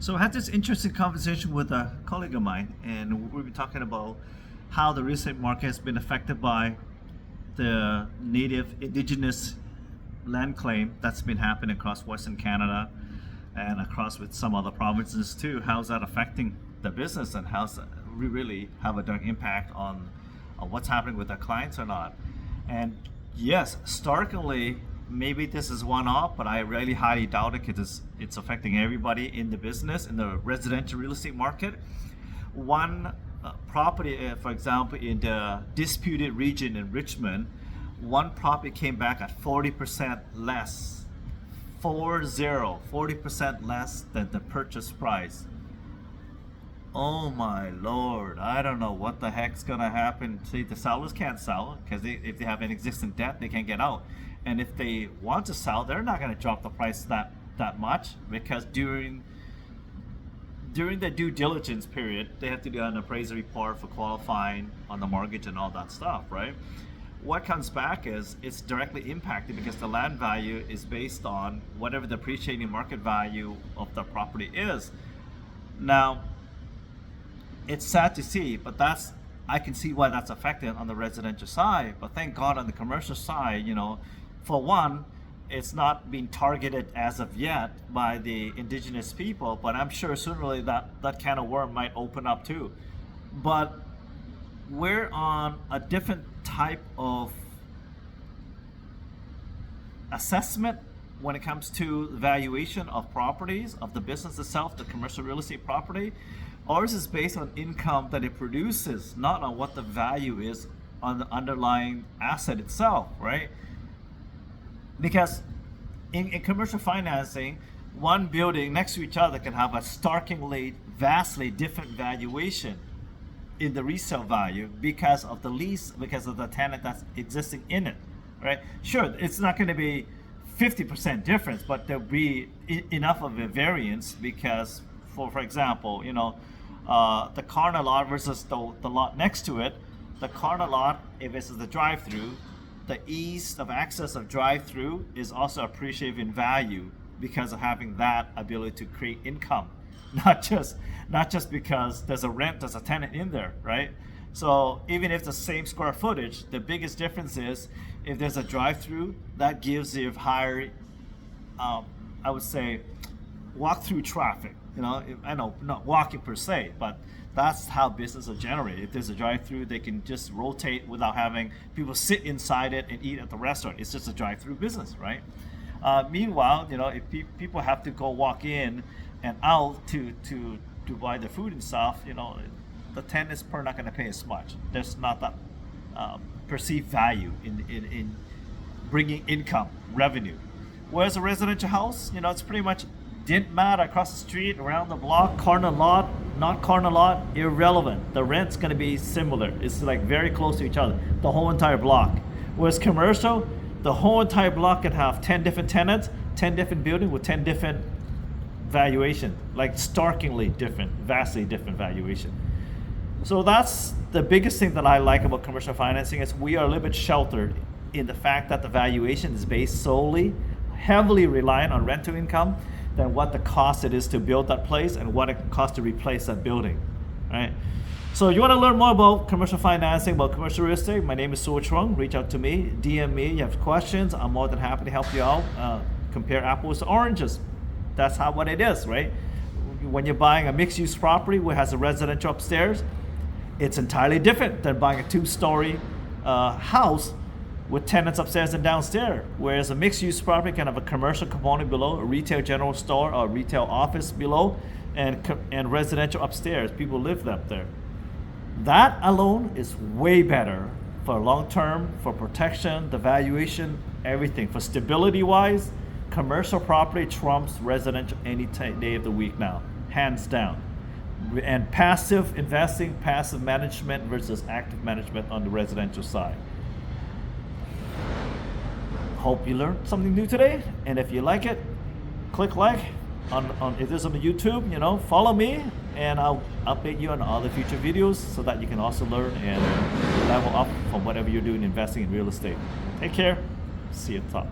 So I had this interesting conversation with a colleague of mine, and we were talking about how the real estate market has been affected by the native indigenous land claim that's been happening across Western Canada and across with some other provinces too. How's that affecting the business, and how's that really have a direct impact on what's happening with our clients or not? And yes, starkly, maybe this is one-off, but I really highly doubt it because it's affecting everybody in the business, in the residential real estate market. One property, for example, in the disputed region in Richmond, one property came back at 40% less, 40% less than the purchase price. Oh my lord, I don't know what the heck's gonna happen. See, the sellers can't sell because if they have an existing debt, they can't get out. And if they want to sell, they're not gonna drop the price that much, because during the due diligence period, they have to do an appraisal report for qualifying on the mortgage and all that stuff, right? What comes back is it's directly impacted because the land value is based on whatever the appreciating market value of the property is. Now, it's sad to see, but I can see why that's affected on the residential side. But thank God on the commercial side, for one, it's not being targeted as of yet by the indigenous people, but I'm sure sooner or later that can of worm might open up too. But we're on a different type of assessment when it comes to valuation of properties, of the business itself, the commercial real estate property. Ours is based on income that it produces, not on what the value is on the underlying asset itself, right? Because in commercial financing, one building next to each other can have a starkly, vastly different valuation in the resale value because of the lease, because of the tenant that's existing in it, right? Sure, it's not going to be 50% difference, but there'll be enough of a variance because, for example, the corner lot versus the lot next to it. The corner lot, if it's the drive-through, the ease of access of drive-through is also appreciated in value because of having that ability to create income, not just because there's a tenant in there, right? So even if the same square footage, the biggest difference is if there's a drive-through, that gives you higher, I would say, walk-through traffic. I know not walking per se, but that's how business are generated. If there's a drive-through, they can just rotate without having people sit inside it and eat at the restaurant. It's just a drive-through business, right? Meanwhile, if people have to go walk in and out to buy the food and stuff, the tenants are not going to pay as much. There's not that perceived value in bringing income, revenue. Whereas a residential house, it's pretty much didn't matter across the street, around the block, corner lot, not corner lot, irrelevant. The rent's going to be similar. It's like very close to each other, the whole entire block. Whereas commercial, the whole entire block can have 10 different tenants, 10 different buildings with 10 different valuation, like starkly different, vastly different valuation. So that's the biggest thing that I like about commercial financing is we are a little bit sheltered in the fact that the valuation is based solely, heavily reliant on rental income than what the cost it is to build that place and what it costs to replace that building, right? So you want to learn more about commercial financing, about commercial real estate, my name is Suo Trung. Reach out to me, DM me, you have questions, I'm more than happy to help you out. Compare apples to oranges. That's what it is, right? When you're buying a mixed-use property which has a residential upstairs, it's entirely different than buying a two-story house with tenants upstairs and downstairs. Whereas a mixed-use property can have a commercial component below, a retail general store, or a retail office below, and residential upstairs. People live up there. That alone is way better for long-term, for protection, the valuation, everything. For stability-wise, commercial property trumps residential any day of the week now, hands down. And passive investing, passive management versus active management on the residential side. Hope you learned something new today, and if you like it, click like on if this is on the YouTube, follow me, and I'll update you on other future videos so that you can also learn and level up from whatever you're doing investing in real estate. Take care. See you at the top.